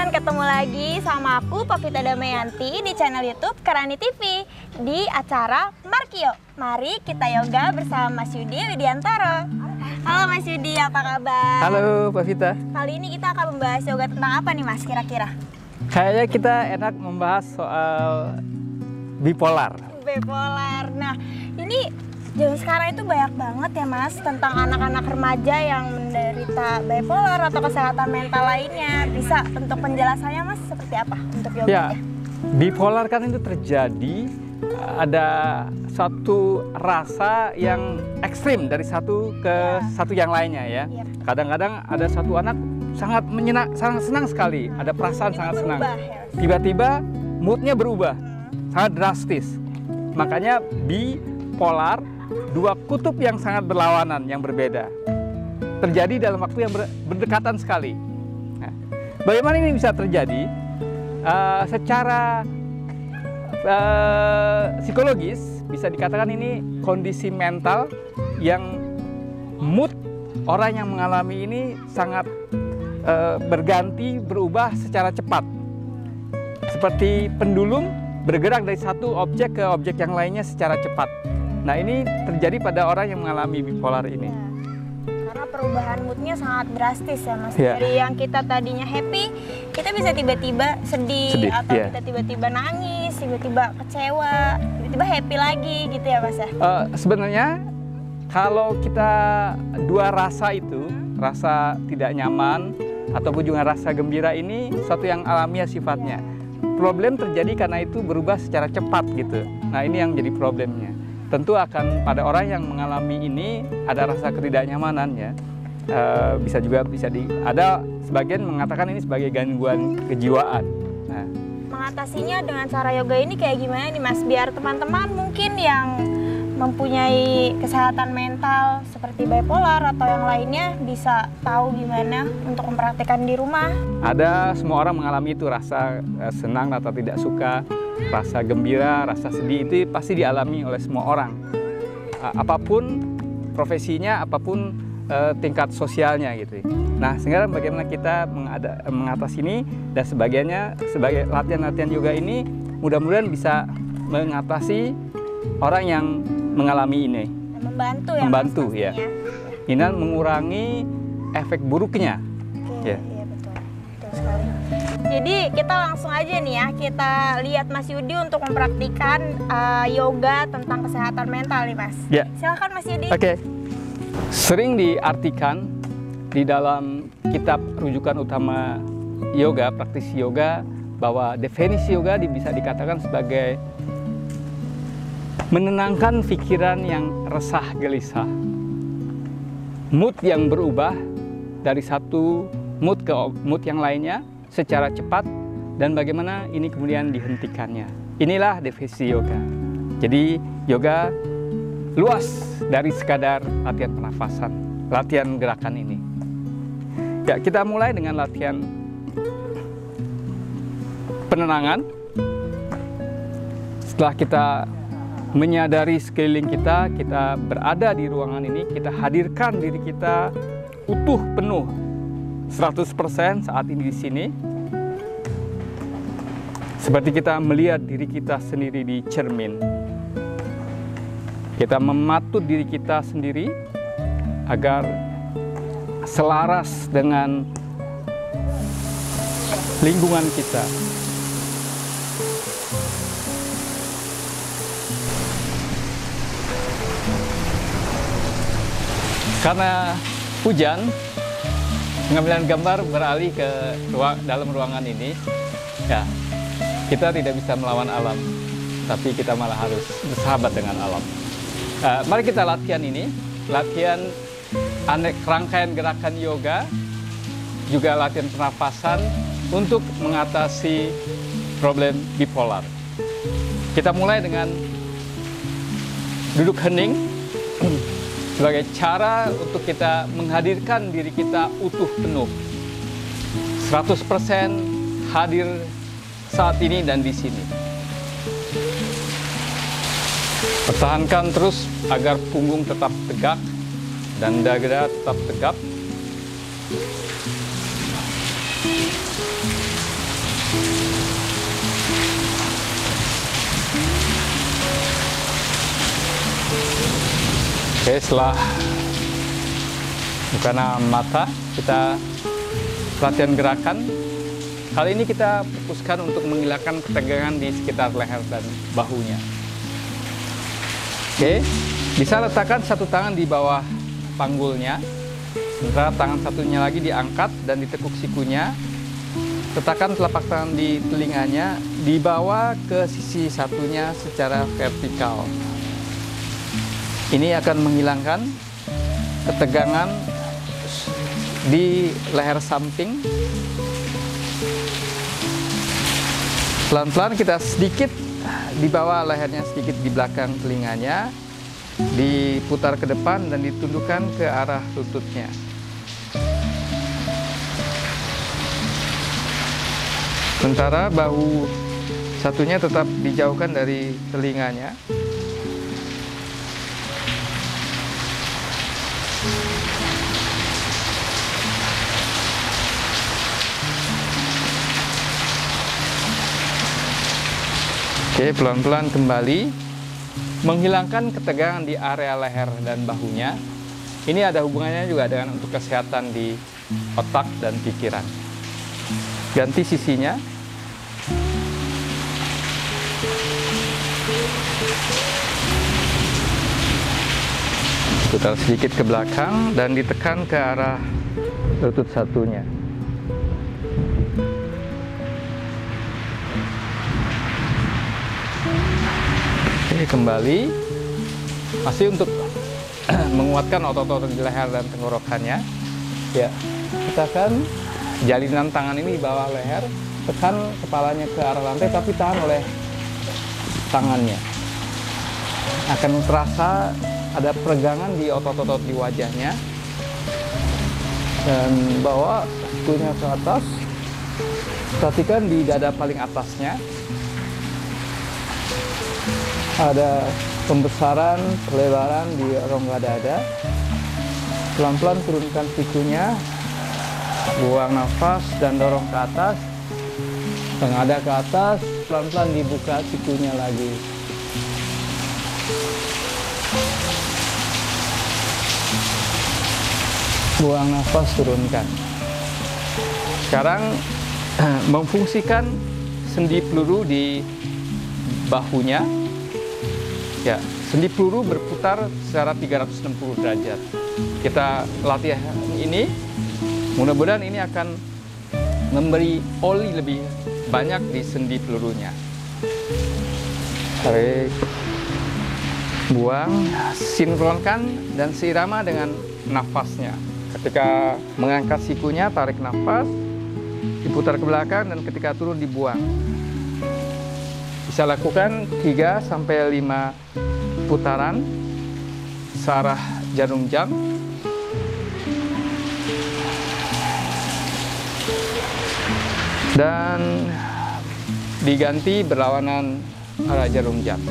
teman-teman, ketemu lagi sama aku Pavita Damayanti di channel YouTube Karani TV di acara Markio. Mari kita yoga bersama Mas Yudi Widiantoro. Halo Mas Yudi, apa kabar? Halo Pavita. Kali ini kita akan membahas yoga tentang apa nih Mas kira-kira? Kayaknya kita enak membahas soal bipolar. Bipolar. Nah, ini zaman sekarang itu banyak banget ya Mas tentang anak-anak remaja yang menderita bipolar atau kesehatan mental lainnya. Bisa untuk penjelasannya Mas seperti apa untuk yoga? Ya, bipolar kan itu terjadi ada satu rasa yang ekstrim dari satu ke satu yang lainnya ya. Kadang-kadang ada satu anak sangat senang sekali, ada perasaan sangat senang. Tiba-tiba moodnya berubah, sangat drastis. Makanya bipolar, dua kutub yang sangat berlawanan, yang berbeda, terjadi dalam waktu yang berdekatan sekali. Nah, bagaimana ini bisa terjadi? Secara psikologis bisa dikatakan ini kondisi mental yang mood orang yang mengalami ini sangat berganti, berubah secara cepat. Seperti pendulum bergerak dari satu objek ke objek yang lainnya secara cepat. Nah, ini terjadi pada orang yang mengalami bipolar ini. Karena perubahan moodnya sangat drastis ya Mas. Dari yang kita tadinya happy, kita bisa tiba-tiba sedih atau kita tiba-tiba nangis, tiba-tiba kecewa, tiba-tiba happy lagi gitu ya Mas ya. Sebenarnya kalau kita dua rasa itu, rasa tidak nyaman ataupun juga rasa gembira ini suatu yang alamiah sifatnya. Problem terjadi karena itu berubah secara cepat gitu. Nah, ini yang jadi problemnya. Tentu akan pada orang yang mengalami ini ada rasa ketidaknyamanan ya. Ada sebagian mengatakan ini sebagai gangguan kejiwaan. Nah, mengatasinya dengan cara yoga ini kayak gimana nih Mas? Biar teman-teman mungkin yang mempunyai kesehatan mental seperti bipolar atau yang lainnya bisa tahu gimana untuk mempraktikkan di rumah. Ada semua orang mengalami itu, rasa senang atau tidak suka, rasa gembira, rasa sedih itu pasti dialami oleh semua orang. Apapun profesinya, apapun tingkat sosialnya gitu. Nah, sekarang bagaimana kita mengatasi ini dan sebagai latihan-latihan yoga ini mudah-mudahan bisa mengatasi orang yang mengalami ini. Membantu ya. Ini mengurangi efek buruknya. Iya betul sekali. Jadi kita langsung aja nih ya, kita lihat Mas Yudi untuk mempraktikkan yoga tentang kesehatan mental nih Mas. Ya. Silakan Mas Yudi. Oke. Sering diartikan di dalam kitab rujukan utama yoga, praktisi yoga, bahwa definisi yoga bisa dikatakan sebagai menenangkan pikiran yang resah gelisah. Mood yang berubah dari satu mood ke mood yang lainnya secara cepat dan bagaimana ini kemudian dihentikannya. Inilah definisi yoga. Jadi yoga luas dari sekadar latihan pernafasan, latihan gerakan ini. Ya, kita mulai dengan latihan penenangan. Setelah kita menyadari sekeliling kita, kita berada di ruangan ini, kita hadirkan diri kita utuh penuh 100% saat ini di sini. Seperti kita melihat diri kita sendiri di cermin. Kita mematut diri kita sendiri agar selaras dengan lingkungan kita. Karena hujan, pengambilan gambar beralih ke dalam ruangan ini. Ya, kita tidak bisa melawan alam, tapi kita malah harus bersahabat dengan alam. Mari kita latihan ini, latihan rangkaian gerakan yoga, juga latihan pernafasan untuk mengatasi problem bipolar. Kita mulai dengan duduk hening sebagai cara untuk kita menghadirkan diri kita utuh penuh, 100% hadir saat ini dan di sini. Pertahankan terus agar punggung tetap tegak dan dada tetap tegap. Oke, setelah buka mata, kita latihan gerakan. Kali ini kita fokuskan untuk menghilangkan ketegangan di sekitar leher dan bahunya. Oke, bisa letakkan satu tangan di bawah panggulnya, sementara tangan satunya lagi diangkat dan ditekuk sikunya. Letakkan telapak tangan di telinganya, dibawa ke sisi satunya secara vertikal. Ini akan menghilangkan ketegangan di leher samping. Pelan-pelan kita sedikit dibawa lehernya sedikit di belakang telinganya, diputar ke depan dan ditundukkan ke arah lututnya. Sementara bahu satunya tetap dijauhkan dari telinganya. Oke, pelan-pelan kembali menghilangkan ketegangan di area leher dan bahunya. Ini ada hubungannya juga dengan untuk kesehatan di otak dan pikiran. Ganti sisinya. Putar sedikit ke belakang dan ditekan ke arah lutut satunya. Oke, kembali. Masih untuk menguatkan otot-otot di leher dan tenggorokannya. Ya, tekan jalinan tangan ini di bawah leher, tekan kepalanya ke arah lantai, tapi tahan oleh tangannya. Akan terasa ada peregangan di otot-otot di wajahnya. Dan bawa sikunya ke atas. Perhatikan di dada paling atasnya. Ada pembesaran, pelebaran di rongga dada. Pelan-pelan turunkan sikunya. Buang nafas dan dorong ke atas. Tengadah ke atas, pelan-pelan dibuka sikunya lagi. Buang nafas, turunkan. Sekarang memfungsikan sendi peluru di bahunya. Ya, sendi peluru berputar secara 360 derajat. Kita latihan ini, mudah-mudahan ini akan memberi oli lebih banyak di sendi pelurunya. Tarik, buang, sinkronkan dan seirama dengan nafasnya. Ketika mengangkat sikunya, tarik nafas, diputar ke belakang, dan ketika turun dibuang. Bisa lakukan 3-5 putaran searah jarum jam. Dan diganti berlawanan arah jarum jam.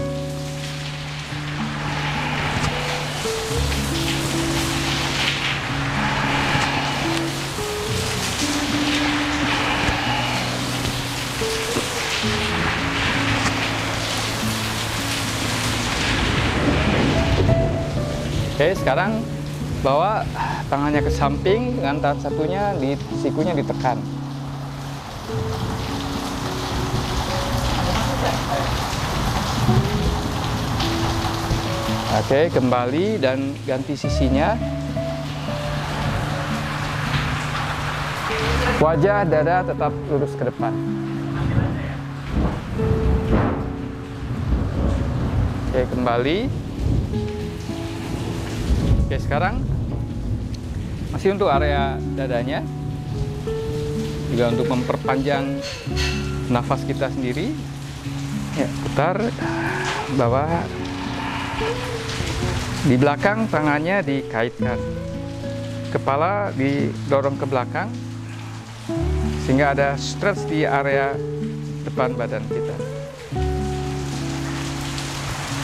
Oke, sekarang bawa tangannya ke samping dengan tangan satunya di sikunya ditekan. Oke, kembali dan ganti sisinya. Wajah dada tetap lurus ke depan. Oke, kembali. Oke, sekarang masih untuk area dadanya. Juga untuk memperpanjang nafas kita sendiri. Ya, putar, bawa. Di belakang tangannya dikaitkan. Kepala didorong ke belakang. Sehingga ada stretch di area depan badan kita.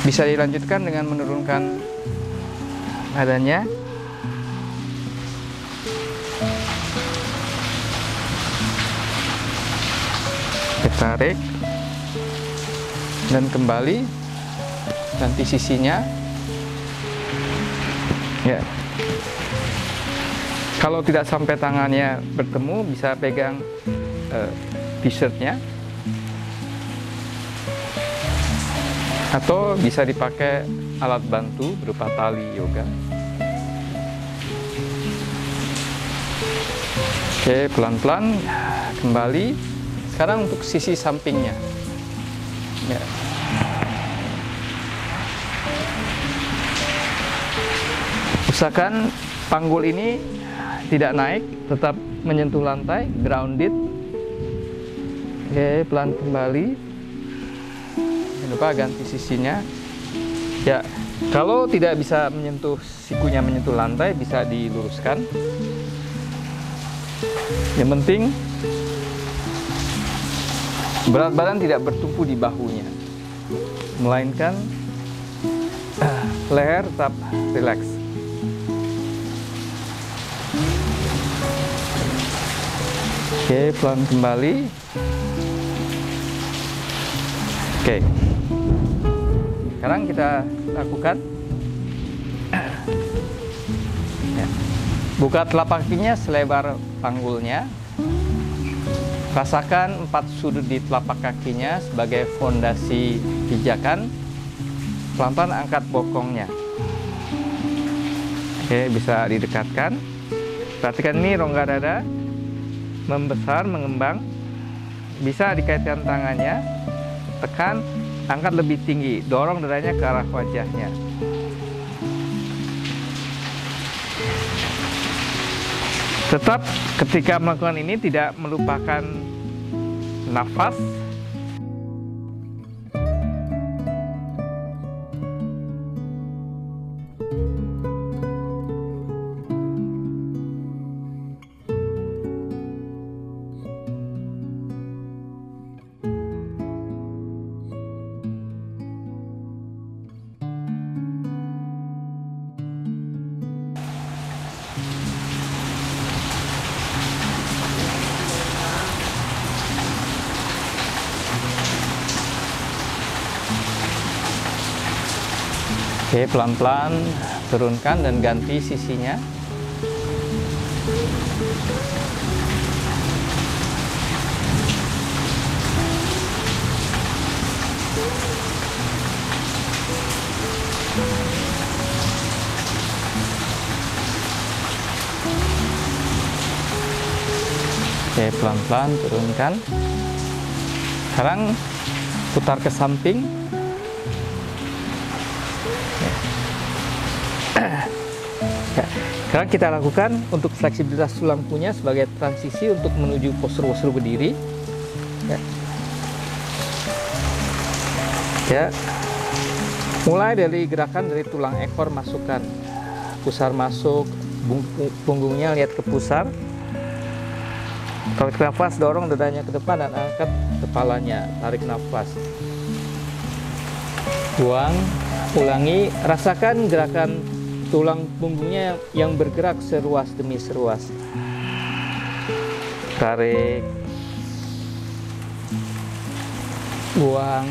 Bisa dilanjutkan dengan menurunkan badannya. Tarik dan kembali, ganti sisinya. Ya. Kalau tidak sampai tangannya bertemu, bisa pegang t-shirtnya, atau bisa dipakai alat bantu berupa tali yoga. Oke, pelan-pelan kembali. Sekarang untuk sisi sampingnya. Ya. Usahakan panggul ini tidak naik, tetap menyentuh lantai, grounded. Oke, pelan kembali. Jangan lupa ganti sisinya. Ya, kalau tidak bisa menyentuh, sikunya menyentuh lantai, bisa diluruskan. Yang penting berat badan tidak bertumpu di bahunya, melainkan leher tetap rileks. Oke, pelan kembali. Oke, sekarang kita lakukan. Ya. Buka telapak kakinya selebar panggulnya. Rasakan 4 sudut di telapak kakinya sebagai fondasi pijakan. Pelan-pelan angkat bokongnya. Oke, bisa didekatkan. Perhatikan ini rongga dada membesar, mengembang. Bisa dikaitkan tangannya, tekan, angkat lebih tinggi, dorong dadanya ke arah wajahnya. Tetap ketika melakukan ini tidak melupakan nafas. Oke, pelan-pelan turunkan dan ganti sisinya. Oke, pelan-pelan turunkan. Sekarang putar ke samping. Sekarang kita lakukan untuk fleksibilitas tulang punya sebagai transisi untuk menuju postur berdiri. Ya. Mulai dari gerakan dari tulang ekor masukkan, pusar masuk, punggungnya lihat ke pusar. Tarik nafas, dorong dadanya ke depan dan angkat kepalanya, tarik nafas. Buang, ulangi, rasakan gerakan tulang punggungnya yang bergerak seruas demi seruas. Tarik, buang,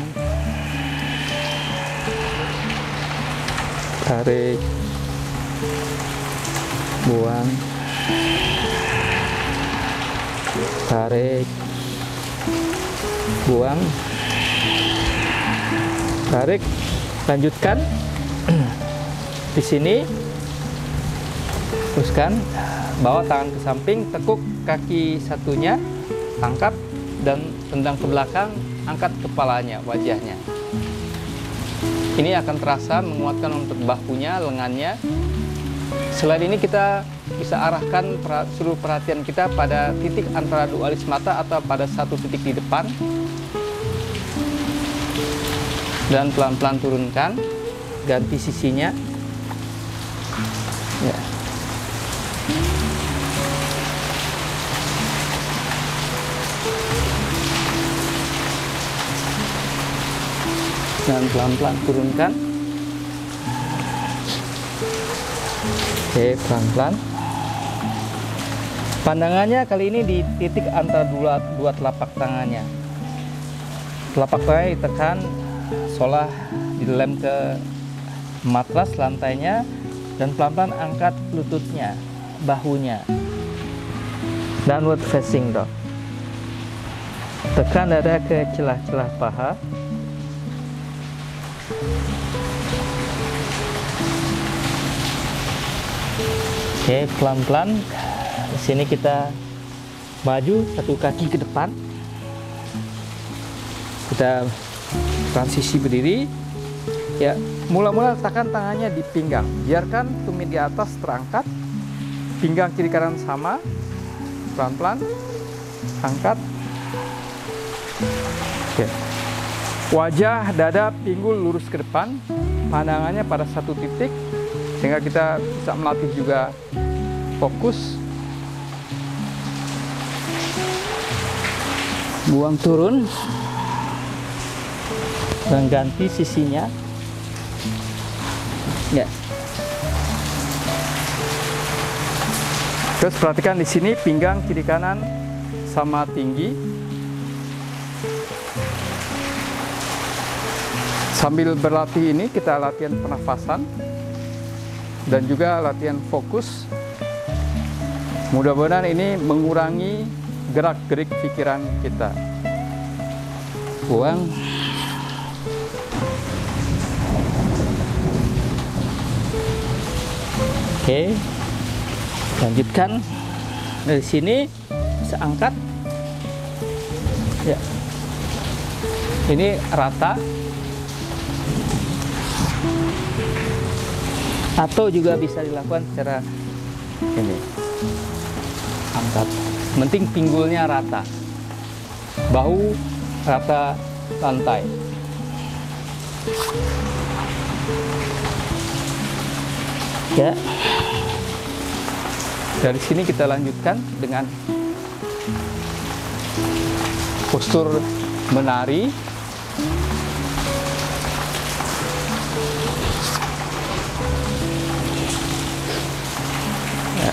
tarik, buang, tarik, buang, tarik, lanjutkan. Di sini teruskan, bawa tangan ke samping, tekuk kaki satunya, angkat dan tendang ke belakang, angkat kepalanya, wajahnya. Ini akan terasa menguatkan untuk bahunya, lengannya. Selain ini kita bisa arahkan seluruh perhatian kita pada titik antara dua alis mata atau pada satu titik di depan. Dan pelan-pelan turunkan, ganti sisinya. Ya. Dan pelan-pelan turunkan. Oke, pelan-pelan. Pandangannya kali ini di titik antara dua telapak tangannya. Telapak tangannya ditekan, seolah dilem ke matras lantainya. Dan pelan-pelan angkat lututnya, bahunya. Downward facing dog. Tekan dada ke celah-celah paha. Oke, pelan-pelan. Di sini kita maju satu kaki ke depan. Kita transisi berdiri. Ya, mula-mula letakkan tangannya di pinggang. Biarkan tumit di atas terangkat. Pinggang kiri kanan sama. Pelan-pelan angkat. Oke. Wajah, dada, pinggul lurus ke depan. Pandangannya pada satu titik sehingga kita bisa melatih juga fokus. Buang turun dan ganti sisinya. Ya. Terus perhatikan di sini pinggang kiri kanan sama tinggi. Sambil berlatih ini kita latihan pernafasan dan juga latihan fokus. Mudah-mudahan ini mengurangi gerak-gerik pikiran kita. Buang. Oke, lanjutkan dari sini, bisa angkat. Ya, ini rata. Atau juga bisa dilakukan secara ini, angkat. Penting pinggulnya rata, bahu rata lantai. Ya. Dari sini kita lanjutkan dengan postur menari. Ya.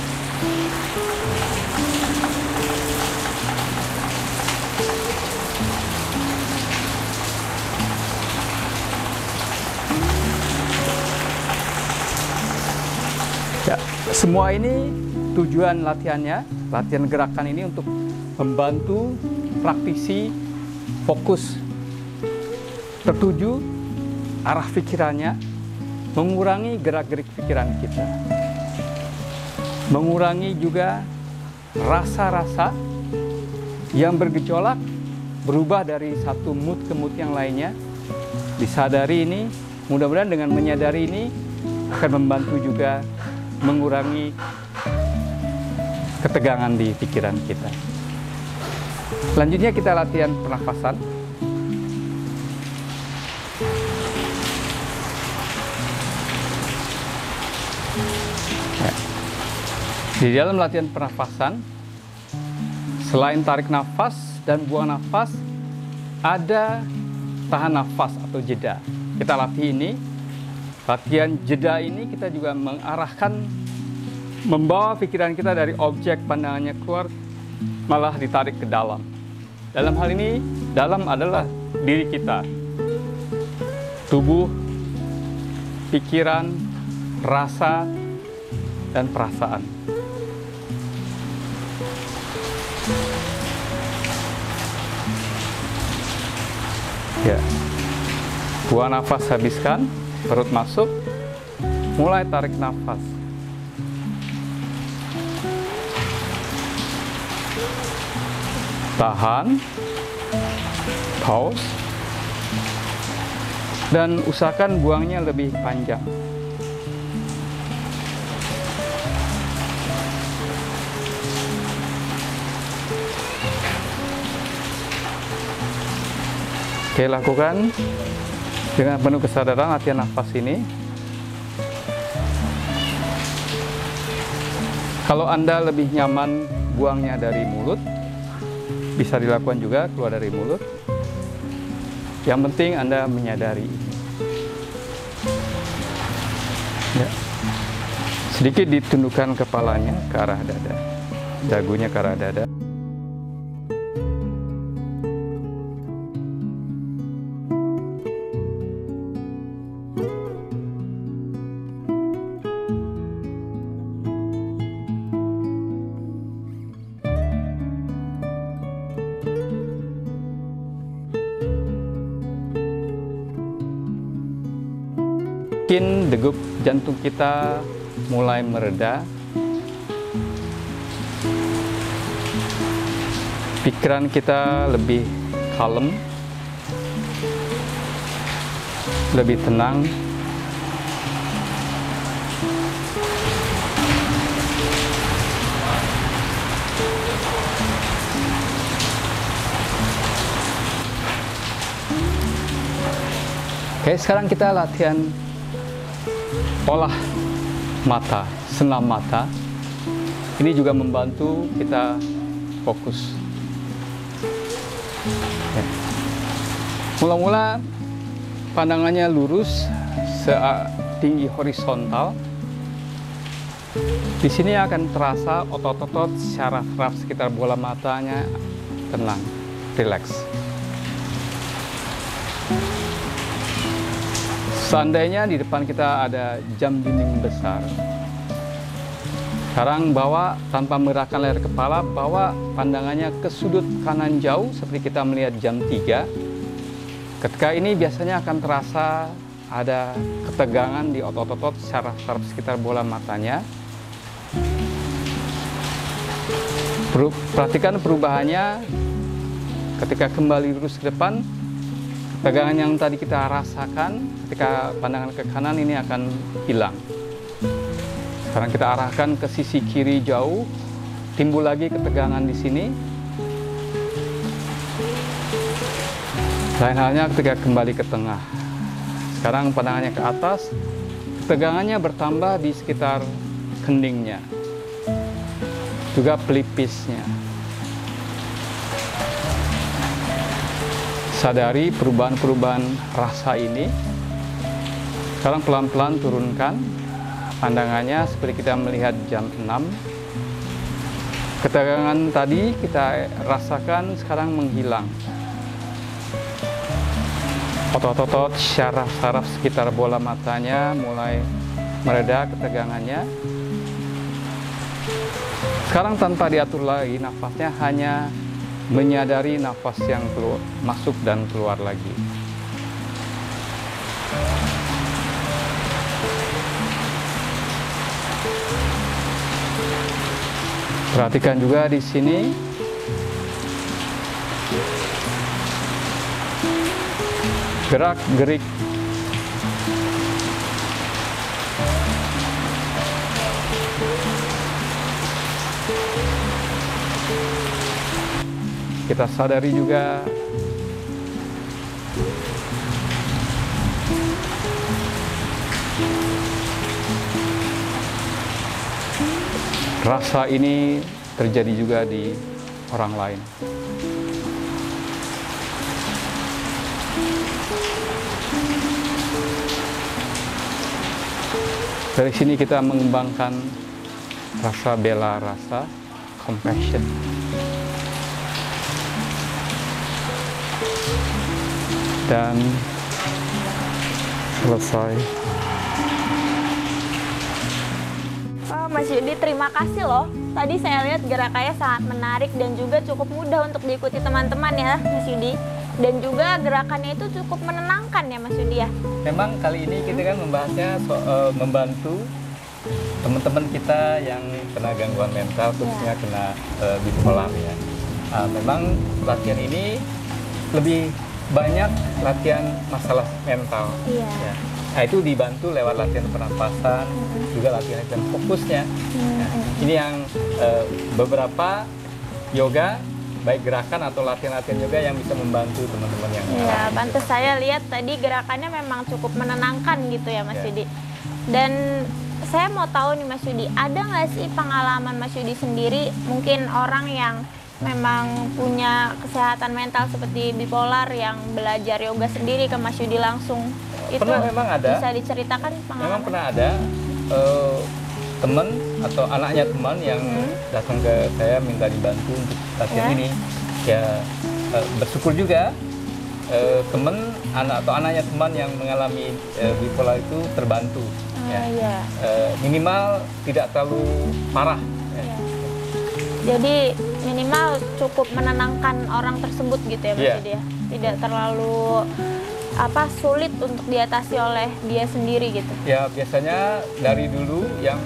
Ya, semua ini tujuan latihannya, latihan gerakan ini untuk membantu praktisi fokus, tertuju arah pikirannya, mengurangi gerak-gerik pikiran kita, mengurangi juga rasa-rasa yang bergejolak, berubah dari satu mood ke mood yang lainnya. Disadari ini, mudah-mudahan dengan menyadari ini akan membantu juga mengurangi ketegangan di pikiran kita. Selanjutnya kita latihan pernafasan. Ya. Di dalam latihan pernafasan, selain tarik nafas dan buang nafas, ada tahan nafas atau jeda. Kita latih ini. Latihan jeda ini kita juga mengarahkan, membawa pikiran kita dari objek pandangannya keluar, malah ditarik ke dalam. Dalam hal ini, dalam adalah diri kita. Tubuh, pikiran, rasa, dan perasaan. Ya. Buang nafas, habiskan, perut masuk, mulai tarik nafas. Tahan, pause, dan usahakan buangnya lebih panjang. Oke, lakukan dengan penuh kesadaran latihan nafas ini. Kalau Anda lebih nyaman buangnya dari mulut, bisa dilakukan juga keluar dari mulut. Yang penting Anda menyadari. Ya. Sedikit ditundukkan kepalanya ke arah dada, dagunya ke arah dada. mungkin degup jantung kita mulai mereda, pikiran kita lebih kalem, lebih tenang. Oke, sekarang kita latihan olah mata, senam mata. Ini juga membantu kita fokus. Ya. Mula-mula pandangannya lurus setinggi horizontal. Di sini akan terasa otot-otot syaraf-syaraf sekitar bola matanya tenang, rileks. Seandainya di depan kita ada jam dinding besar, sekarang bawa tanpa menggerakkan leher kepala, bawa pandangannya ke sudut kanan jauh seperti kita melihat jam 3. Ketika ini biasanya akan terasa ada ketegangan di otot-otot syaraf-syaraf sekitar bola matanya. Perhatikan perubahannya ketika kembali lurus ke depan. Ketegangan yang tadi kita rasakan ketika pandangan ke kanan ini akan hilang. Sekarang kita arahkan ke sisi kiri jauh, timbul lagi ketegangan di sini. Lain halnya ketika kembali ke tengah. Sekarang pandangannya ke atas, ketegangannya bertambah di sekitar kendingnya, juga pelipisnya. Sadari perubahan-perubahan rasa ini. Sekarang pelan-pelan turunkan pandangannya seperti kita melihat jam 6. Ketegangan tadi kita rasakan sekarang menghilang. Otot-otot syaraf-syaraf sekitar bola matanya mulai mereda ketegangannya. Sekarang tanpa diatur lagi nafasnya, hanya menyadari nafas yang keluar, masuk dan keluar lagi. Perhatikan juga di sini gerak-gerik kita sadari juga rasa ini terjadi juga di orang lain. Dari sini kita mengembangkan rasa bela rasa, compassion. Dan selesai. Oh, Mas Yudi, terima kasih loh. Tadi saya lihat gerakannya sangat menarik dan juga cukup mudah untuk diikuti teman-teman ya, Mas Yudi. Dan juga gerakannya itu cukup menenangkan ya, Mas Yudi ya. Memang kali ini kita kan membahasnya membantu teman-teman kita yang kena gangguan mental, khususnya kena bipolar ya. Memang latihan ini lebih banyak latihan masalah mental. Iya. Ya. Nah, itu dibantu lewat latihan pernapasan, juga latihan fokusnya. Nah, ini yang beberapa yoga, baik gerakan atau latihan-latihan yoga yang bisa membantu teman-teman yang Iya, bantu saya lihat tadi gerakannya memang cukup menenangkan gitu ya, Mas Yudi. Dan saya mau tahu nih Mas Yudi, ada nggak sih pengalaman Mas Yudi sendiri, mungkin orang yang memang punya kesehatan mental seperti bipolar yang belajar yoga sendiri ke Mas Yudi langsung? Itu memang ada. Bisa diceritakan pengalaman? Memang pernah ada teman atau anaknya teman yang datang ke saya minta dibantu untuk latihan ini. Ya bersyukur juga teman anak atau anaknya teman yang mengalami bipolar itu terbantu. Minimal tidak terlalu parah. Jadi minimal cukup menenangkan orang tersebut gitu ya Mas Yudi ya? Tidak terlalu sulit untuk diatasi oleh dia sendiri gitu? Ya biasanya dari dulu yang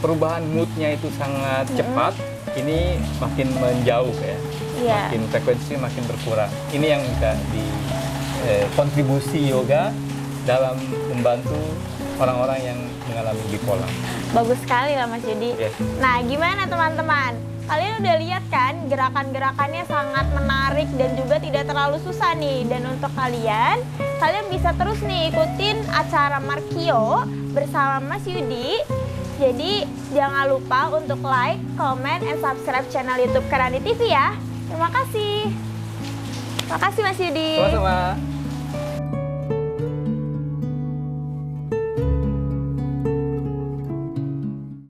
perubahan moodnya itu sangat cepat, ini makin menjauh ya, makin frekuensi makin berkurang. Ini yang bisa kontribusi yoga dalam membantu orang-orang yang mengalami bipolar. Bagus sekali lah Mas Yudi. Yes. Nah gimana teman-teman? Kalian udah lihat kan gerakan-gerakannya sangat menarik dan juga tidak terlalu susah nih. Dan untuk kalian bisa terus nih ikutin acara Markio bersama Mas Yudi. Jadi jangan lupa untuk like, comment, and subscribe channel YouTube Karani TV ya. Terima kasih. Terima kasih Mas Yudi. Sama-sama.